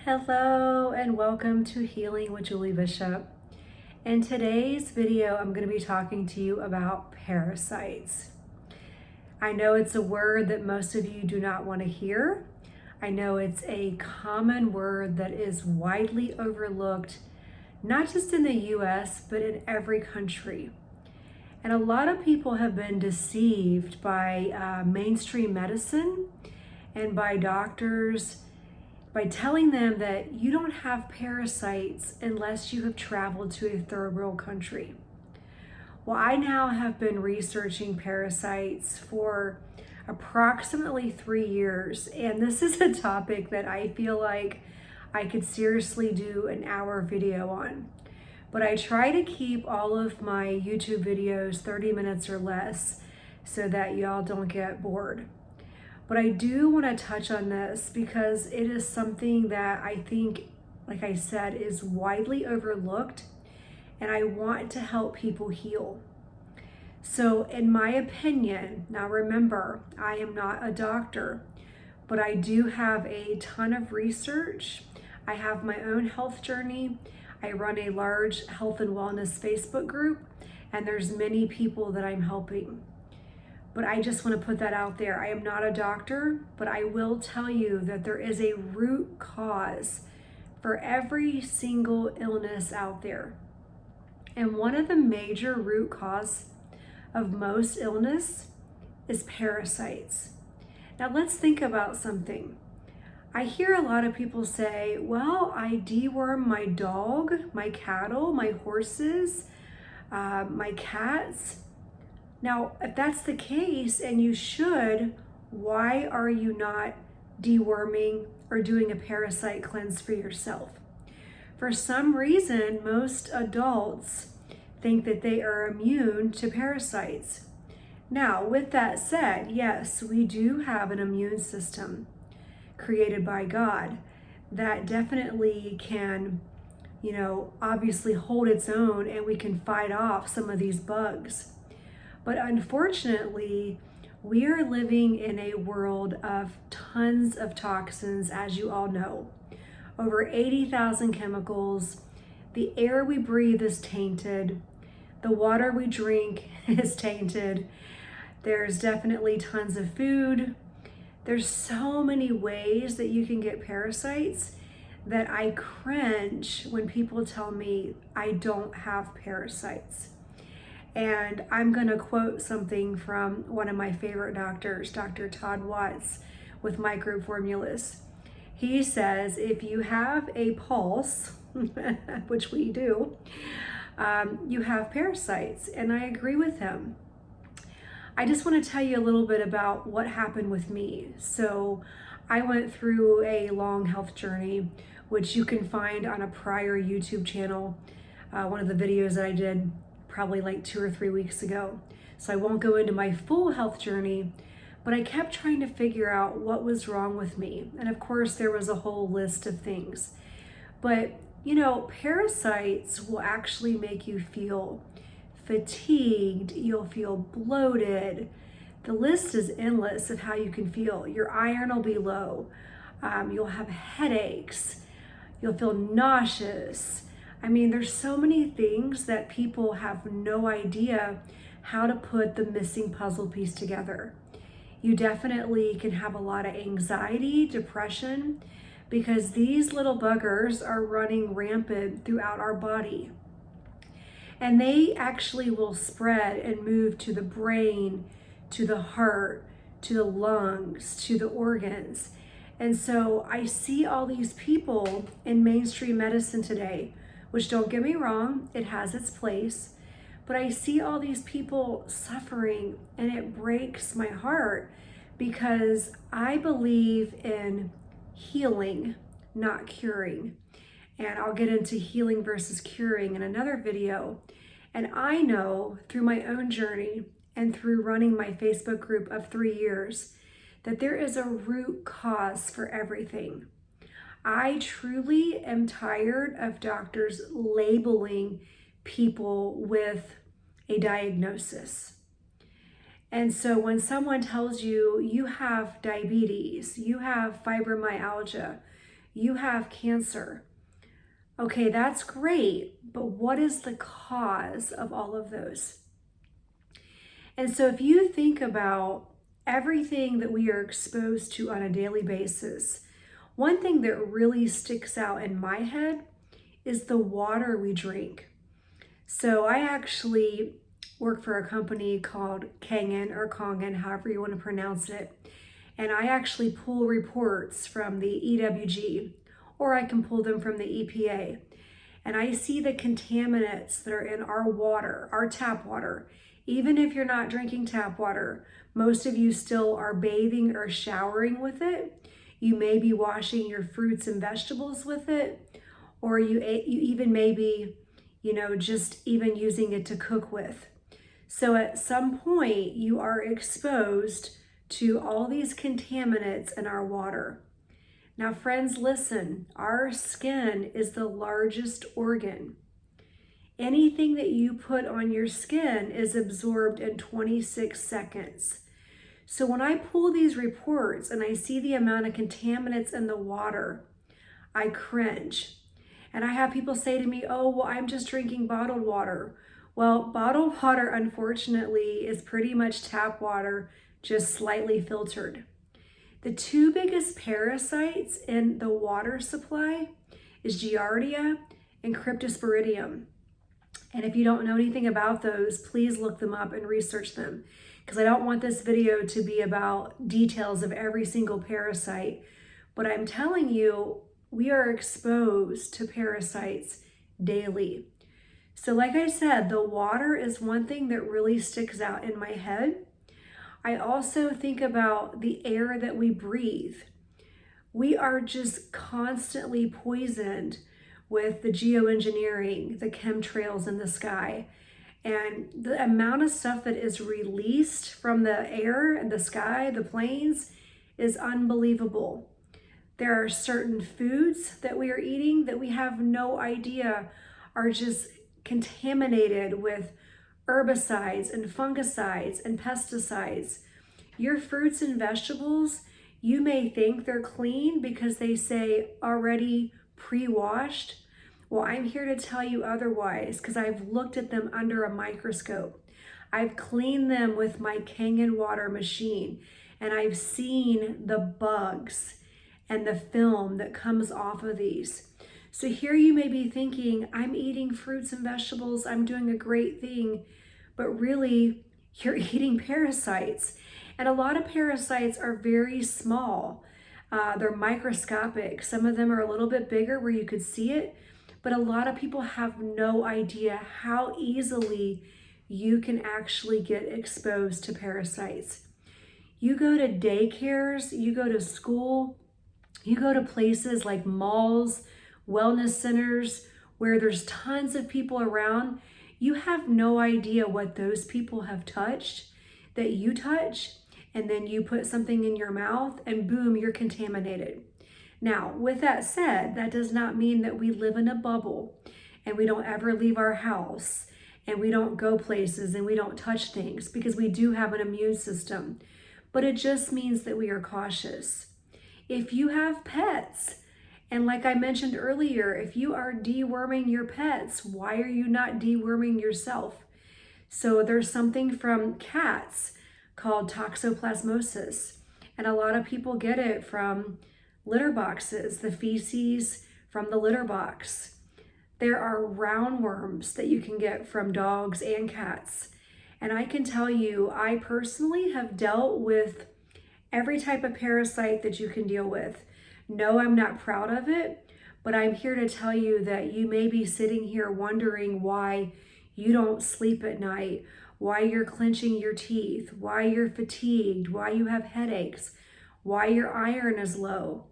Hello and welcome to Healing with Julie Bishop. In today's video, I'm going to be talking to you about parasites. I know it's a word that most of you do not want to hear. I know it's a common word that is widely overlooked, not just in the US, but in every country. And a lot of people have been deceived by mainstream medicine and by doctors by telling them that you don't have parasites unless you have traveled to a third world country. Well, I now have been researching parasites for approximately 3 years, and this is a topic that I feel like I could seriously do an hour video on. But I try to keep all of my YouTube videos 30 minutes or less so that y'all don't get bored. But I do want to touch on this because it is something that I think, like I said, is widely overlooked, and I want to help people heal. So in my opinion, now remember, I am not a doctor, but I do have a ton of research. I have my own health journey. I run a large health and wellness Facebook group, and there's many people that I'm helping. But I just want to put that out there. I am not a doctor, but I will tell you that there is a root cause for every single illness out there. And one of the major root cause of most illness is parasites. Now let's think about something. I hear a lot of people say, well, I deworm my dog, my cattle, my horses, my cats. Now, if that's the case, and you should, why are you not deworming or doing a parasite cleanse for yourself? For some reason, most adults think that they are immune to parasites. Now, with that said, yes, we do have an immune system created by God that definitely can, obviously hold its own, and we can fight off some of these bugs. But unfortunately, we are living in a world of tons of toxins, as you all know. Over 80,000 chemicals. The air we breathe is tainted. The water we drink is tainted. There's definitely tons of food. There's so many ways that you can get parasites that I cringe when people tell me I don't have parasites. And I'm going to quote something from one of my favorite doctors, Dr. Todd Watts, with Microbe Formulas. He says, if you have a pulse, which we do, you have parasites. And I agree with him. I just want to tell you a little bit about what happened with me. So I went through a long health journey, which you can find on a prior YouTube channel, one of the videos that I did probably like 2 or 3 weeks ago. So I won't go into my full health journey, but I kept trying to figure out what was wrong with me. And of course, there was a whole list of things. But, parasites will actually make you feel fatigued. You'll feel bloated. The list is endless of how you can feel. Your iron will be low. You'll have headaches. You'll feel nauseous. I mean, there's so many things that people have no idea how to put the missing puzzle piece together. You definitely can have a lot of anxiety, depression, because these little buggers are running rampant throughout our body. And they actually will spread and move to the brain, to the heart, to the lungs, to the organs. And so I see all these people in mainstream medicine today, which, don't get me wrong, it has its place, but I see all these people suffering, and it breaks my heart because I believe in healing, not curing. And I'll get into healing versus curing in another video. And I know through my own journey and through running my Facebook group of 3 years that there is a root cause for everything. I truly am tired of doctors labeling people with a diagnosis. And so when someone tells you you have diabetes, you have fibromyalgia, you have cancer. Okay, that's great, but what is the cause of all of those? And so if you think about everything that we are exposed to on a daily basis, one thing that really sticks out in my head is the water we drink. So I actually work for a company called Kangen or Kongen, however you want to pronounce it. And I actually pull reports from the EWG, or I can pull them from the EPA. And I see the contaminants that are in our water, our tap water. Even if you're not drinking tap water, most of you still are bathing or showering with it. You may be washing your fruits and vegetables with it, or you even maybe, just even using it to cook with. So at some point, you are exposed to all these contaminants in our water. Now, friends, listen, our skin is the largest organ. Anything that you put on your skin is absorbed in 26 seconds. So when I pull these reports and I see the amount of contaminants in the water, I cringe. And I have people say to me, oh, well, I'm just drinking bottled water. Well, bottled water, unfortunately, is pretty much tap water, just slightly filtered. The two biggest parasites in the water supply is Giardia and Cryptosporidium. And if you don't know anything about those, please look them up and research them, because I don't want this video to be about details of every single parasite. But I'm telling you, we are exposed to parasites daily. So like I said, the water is one thing that really sticks out in my head. I also think about the air that we breathe. We are just constantly poisoned with the geoengineering, the chemtrails in the sky. And the amount of stuff that is released from the air and the sky, the planes, is unbelievable. There are certain foods that we are eating that we have no idea are just contaminated with herbicides and fungicides and pesticides. Your fruits and vegetables, you may think they're clean because they say already pre-washed. Well, I'm here to tell you otherwise, because I've looked at them under a microscope. I've cleaned them with my Kangen water machine, and I've seen the bugs and the film that comes off of these. So here you may be thinking, I'm eating fruits and vegetables, I'm doing a great thing, but really you're eating parasites. And a lot of parasites are very small. They're microscopic. Some of them are a little bit bigger where you could see it, but a lot of people have no idea how easily you can actually get exposed to parasites. You go to daycares, you go to school, you go to places like malls, wellness centers, where there's tons of people around. You have no idea what those people have touched that you touch, and then you put something in your mouth and boom, you're contaminated. Now, with that said, that does not mean that we live in a bubble and we don't ever leave our house and we don't go places and we don't touch things, because we do have an immune system. But it just means that we are cautious. If you have pets, and like I mentioned earlier, if you are deworming your pets, why are you not deworming yourself? So there's something from cats called toxoplasmosis, and a lot of people get it from litter boxes, the feces from the litter box. There are roundworms that you can get from dogs and cats. And I can tell you, I personally have dealt with every type of parasite that you can deal with. No, I'm not proud of it, but I'm here to tell you that you may be sitting here wondering why you don't sleep at night, why you're clenching your teeth, why you're fatigued, why you have headaches, why your iron is low,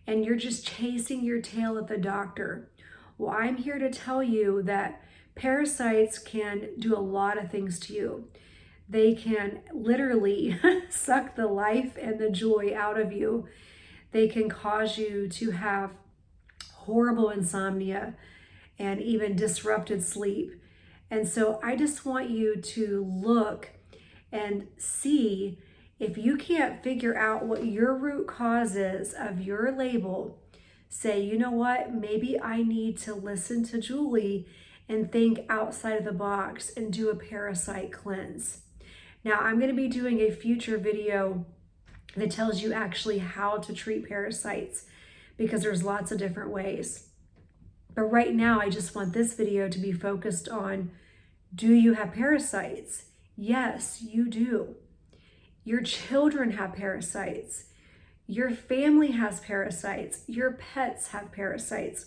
and you're just chasing your tail at the doctor. Well, I'm here to tell you that parasites can do a lot of things to you. They can literally suck the life and the joy out of you. They can cause you to have horrible insomnia and even disrupted sleep. And so I just want you to look and see, if you can't figure out what your root cause is of your label, say, you know what, maybe I need to listen to Julie and think outside of the box and do a parasite cleanse. Now, I'm going to be doing a future video that tells you actually how to treat parasites, because there's lots of different ways. But right now, I just want this video to be focused on, do you have parasites? Yes, you do. Your children have parasites. Your family has parasites. Your pets have parasites.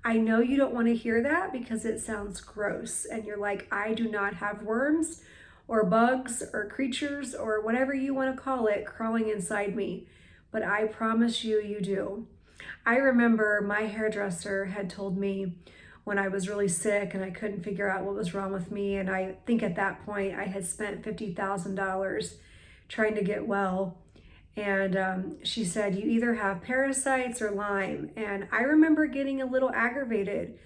I know you don't want to hear that because it sounds gross and you're like, I do not have worms or bugs or creatures or whatever you want to call it crawling inside me. But I promise you, you do. I remember my hairdresser had told me when I was really sick and I couldn't figure out what was wrong with me. And I think at that point I had spent $50,000 trying to get well. And she said, you either have parasites or Lyme. And I remember getting a little aggravated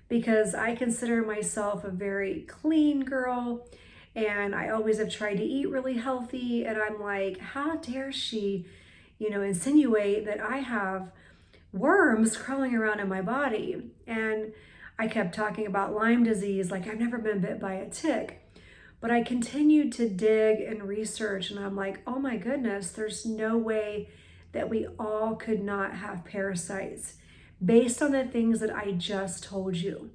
because I consider myself a very clean girl and I always have tried to eat really healthy. And I'm like, how dare she, insinuate that I have worms crawling around in my body? And I kept talking about Lyme disease, like I've never been bit by a tick. But I continued to dig and research, and I'm like, oh my goodness, there's no way that we all could not have parasites based on the things that I just told you.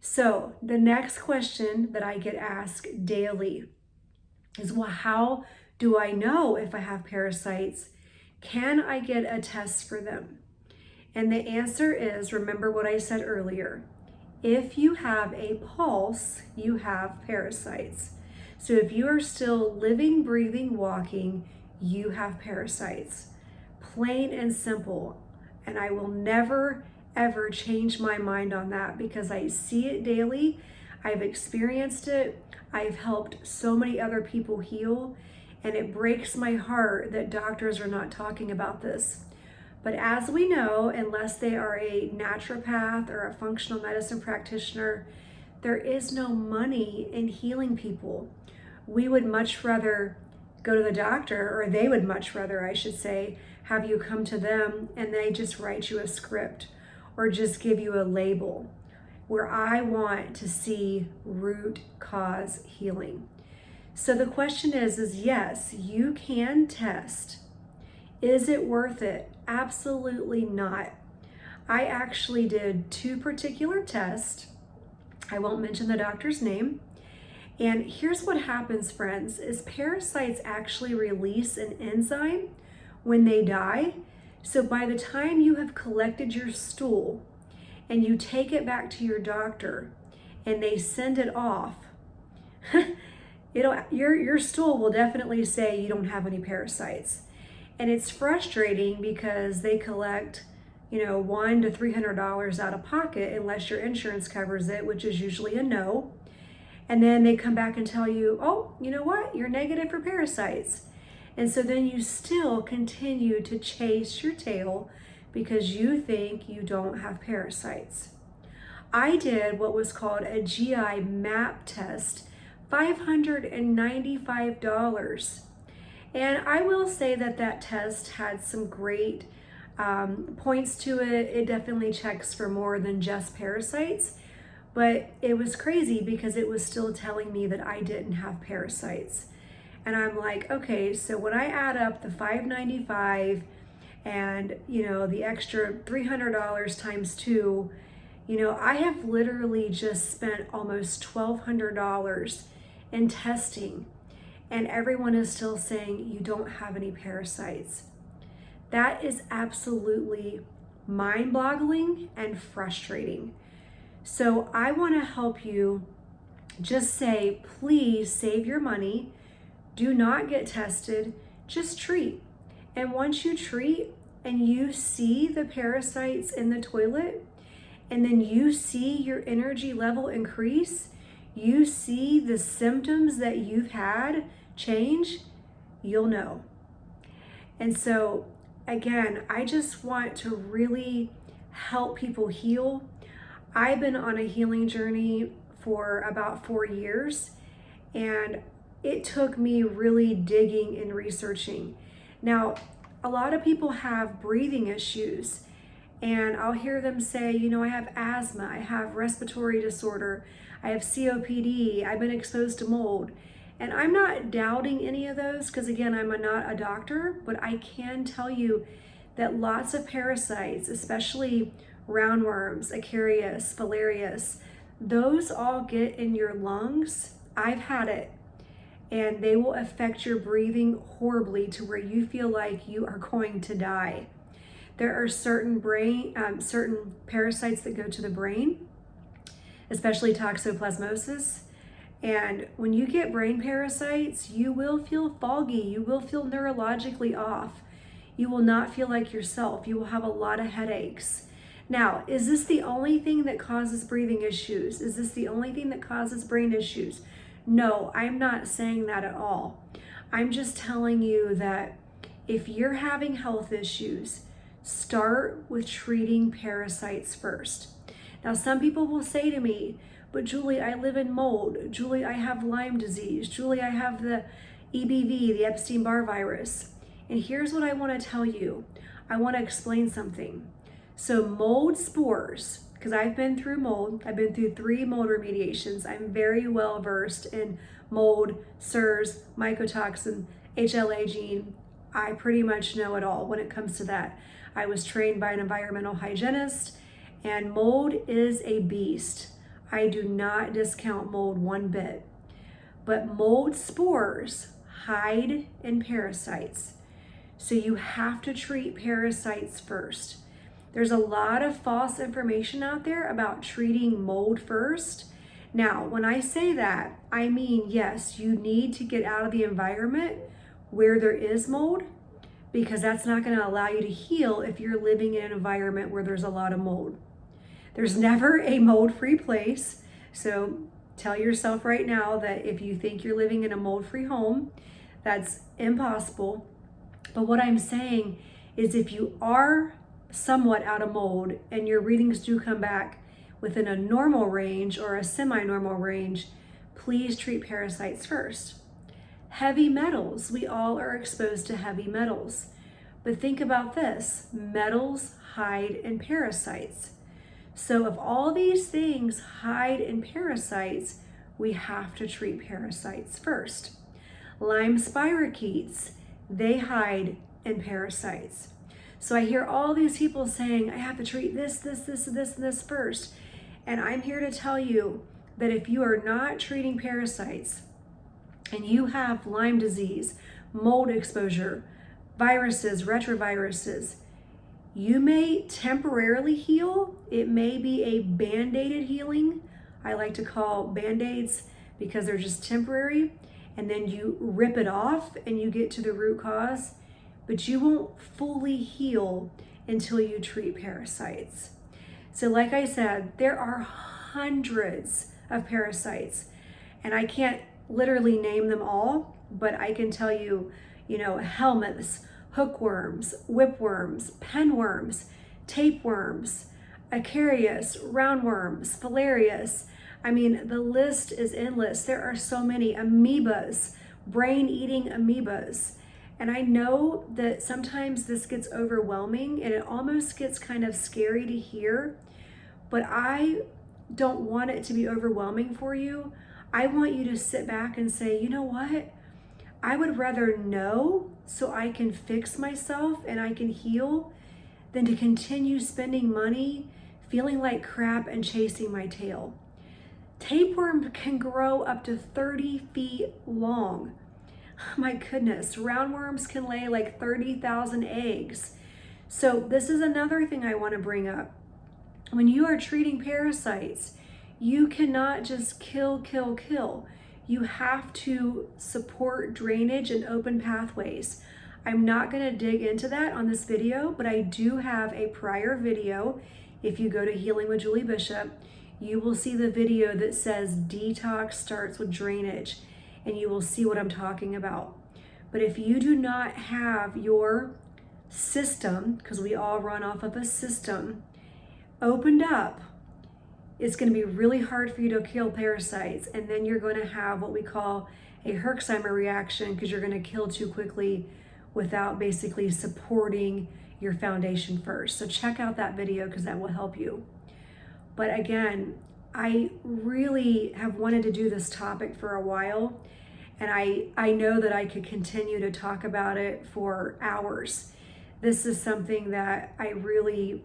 So the next question that I get asked daily is, well, how do I know if I have parasites? Can I get a test for them? And the answer is, remember what I said earlier, if you have a pulse, you have parasites. So if you are still living, breathing, walking, you have parasites. Plain and simple. And I will never, ever change my mind on that because I see it daily. I've experienced it. I've helped so many other people heal. And it breaks my heart that doctors are not talking about this. But as we know, unless they are a naturopath or a functional medicine practitioner, there is no money in healing people. We would much rather go to the doctor, or they would much rather, I should say, have you come to them and they just write you a script or just give you a label, where I want to see root cause healing. So the question is yes, you can test. Is it worth it? Absolutely not. I actually did 2 particular tests. I won't mention the doctor's name. And here's what happens, friends, is parasites actually release an enzyme when they die. So by the time you have collected your stool and you take it back to your doctor and they send it off, your stool will definitely say you don't have any parasites. And it's frustrating because they collect, $100 to $300 out of pocket unless your insurance covers it, which is usually a no. And then they come back and tell you, oh, you know what? You're negative for parasites. And so then you still continue to chase your tail because you think you don't have parasites. I did what was called a GI map test, $595. And I will say that test had some great points to it. It definitely checks for more than just parasites, but it was crazy because it was still telling me that I didn't have parasites. And I'm like, okay, so when I add up the $595 and, the extra $300 times 2, I have literally just spent almost $1,200 in testing. And everyone is still saying you don't have any parasites. That is absolutely mind-boggling and frustrating. So I want to help you just say, please save your money. Do not get tested. Just treat. And once you treat and you see the parasites in the toilet, and then you see your energy level increase, you see the symptoms that you've had change, you'll know. And so again, I just want to really help people heal. I've been on a healing journey for about 4 years, and it took me really digging and researching. Now, a lot of people have breathing issues, and I'll hear them say, you know, I have asthma, I have respiratory disorder, I have COPD, I've been exposed to mold. And I'm not doubting any of those because, again, I'm not a doctor, but I can tell you that lots of parasites, especially roundworms, Acarius, filarius, those all get in your lungs. I've had it. And they will affect your breathing horribly to where you feel like you are going to die. There are certain certain parasites that go to the brain, especially toxoplasmosis. And when you get brain parasites, you will feel foggy. You will feel neurologically off. You will not feel like yourself. You will have a lot of headaches. Now, is this the only thing that causes breathing issues? Is this the only thing that causes brain issues? No, I'm not saying that at all. I'm just telling you that if you're having health issues, start with treating parasites first. Now, some people will say to me, but Julie, I live in mold. Julie, I have Lyme disease. Julie, I have the EBV, the Epstein-Barr virus. And here's what I want to tell you. I want to explain something. So mold spores, because I've been through mold. I've been through 3 mold remediations. I'm very well versed in mold, SIRS, mycotoxin, HLA gene. I pretty much know it all when it comes to that. I was trained by an environmental hygienist, and mold is a beast. I do not discount mold one bit. But mold spores hide in parasites. So you have to treat parasites first. There's a lot of false information out there about treating mold first. Now, when I say that, I mean, yes, you need to get out of the environment where there is mold, because that's not going to allow you to heal if you're living in an environment where there's a lot of mold. There's never a mold-free place. So tell yourself right now that if you think you're living in a mold-free home, that's impossible. But what I'm saying is if you are somewhat out of mold and your readings do come back within a normal range or a semi-normal range, please treat parasites first. Heavy metals, we all are exposed to heavy metals. But think about this, metals hide in parasites. So if all these things hide in parasites, we have to treat parasites first. Lyme spirochetes, they hide in parasites. So I hear all these people saying, I have to treat this, and this first. And I'm here to tell you that if you are not treating parasites and you have Lyme disease, mold exposure, viruses, retroviruses, you may temporarily heal. It may be a band-aided healing. I like to call band-aids because they're just temporary. And then you rip it off and you get to the root cause, but you won't fully heal until you treat parasites. So like I said, there are hundreds of parasites, and I can't literally name them all, but I can tell you, helminths, hookworms, whipworms, penworms, tapeworms, Acarius, roundworms, filarius. I mean, the list is endless. There are so many amoebas, brain-eating amoebas. And I know that sometimes this gets overwhelming and it almost gets kind of scary to hear, but I don't want it to be overwhelming for you. I want you to sit back and say, you know what? I would rather know so I can fix myself and I can heal than to continue spending money, feeling like crap and chasing my tail. Tapeworm can grow up to 30 feet long. My goodness, roundworms can lay like 30,000 eggs. So this is another thing I want to bring up. When you are treating parasites, you cannot just kill. You have to support drainage and open pathways. I'm not going to dig into that on this video, but I do have a prior video. If you go to Healing with Julie Bishop, you will see the video that says detox starts with drainage, and you will see what I'm talking about. But if you do not have your system, because we all run off of a system, opened up, it's going to be really hard for you to kill parasites, and then you're going to have what we call a Herxheimer reaction because you're going to kill too quickly without basically supporting your foundation first. So check out that video because that will help you. But again, I really have wanted to do this topic for a while, and I know that I could continue to talk about it for hours. This is something that I really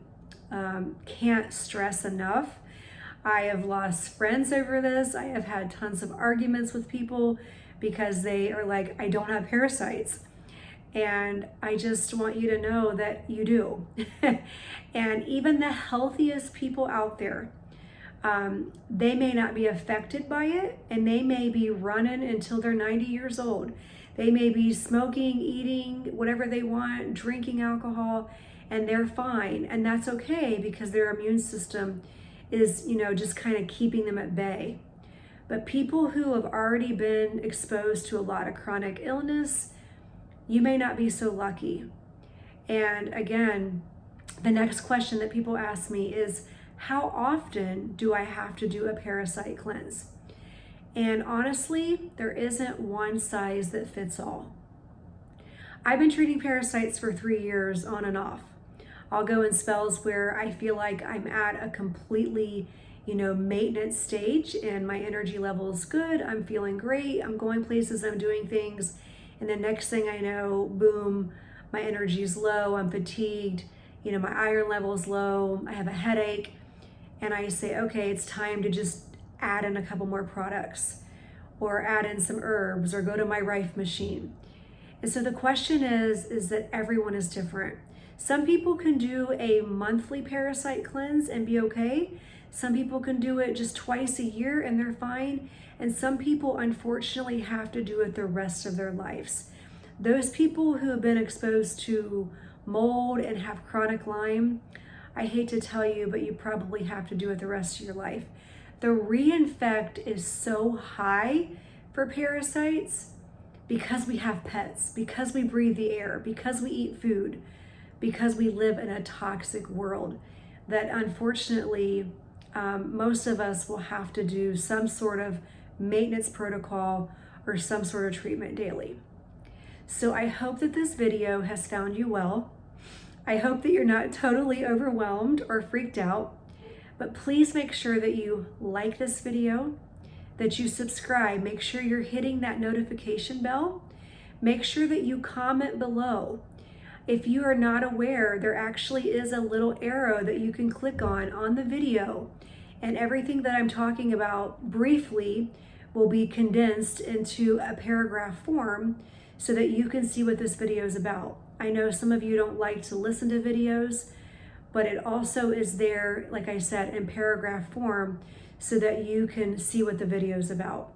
can't stress enough. I have lost friends over this. I have had tons of arguments with people because they are like, I don't have parasites. And I just want you to know that you do. And even the healthiest people out there, they may not be affected by it, and they may be running until they're 90 years old. They may be smoking, eating, whatever they want, drinking alcohol, and they're fine. And that's okay because their immune system is, just kind of keeping them at bay. But people who have already been exposed to a lot of chronic illness, you may not be so lucky. And again, the next question that people ask me is, how often do I have to do a parasite cleanse? And honestly, there isn't one size that fits all. I've been treating parasites for 3 years on and off. I'll go in spells where I feel like I'm at a completely, maintenance stage and my energy level is good. I'm feeling great. I'm going places, I'm doing things. And the next thing I know, boom, my energy is low. I'm fatigued. My iron level is low. I have a headache. And I say, okay, it's time to just add in a couple more products or add in some herbs or go to my Rife machine. And so the question is that everyone is different. Some people can do a monthly parasite cleanse and be okay. Some people can do it just twice a year and they're fine. And some people unfortunately have to do it the rest of their lives. Those people who have been exposed to mold and have chronic Lyme, I hate to tell you, but you probably have to do it the rest of your life. The reinfect is so high for parasites because we have pets, because we breathe the air, because we eat food, because we live in a toxic world, that unfortunately most of us will have to do some sort of maintenance protocol or some sort of treatment daily. So I hope that this video has found you well. I hope that you're not totally overwhelmed or freaked out, but please make sure that you like this video, that you subscribe, make sure you're hitting that notification bell, make sure that you comment below. If you are not aware, there actually is a little arrow that you can click on the video, and everything that I'm talking about briefly will be condensed into a paragraph form so that you can see what this video is about. I know some of you don't like to listen to videos, but it also is there, like I said, in paragraph form so that you can see what the video is about.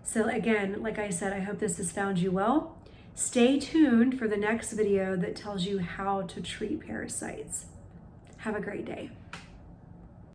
So again, like I said, I hope this has found you well. Stay tuned for the next video that tells you how to treat parasites. Have a great day.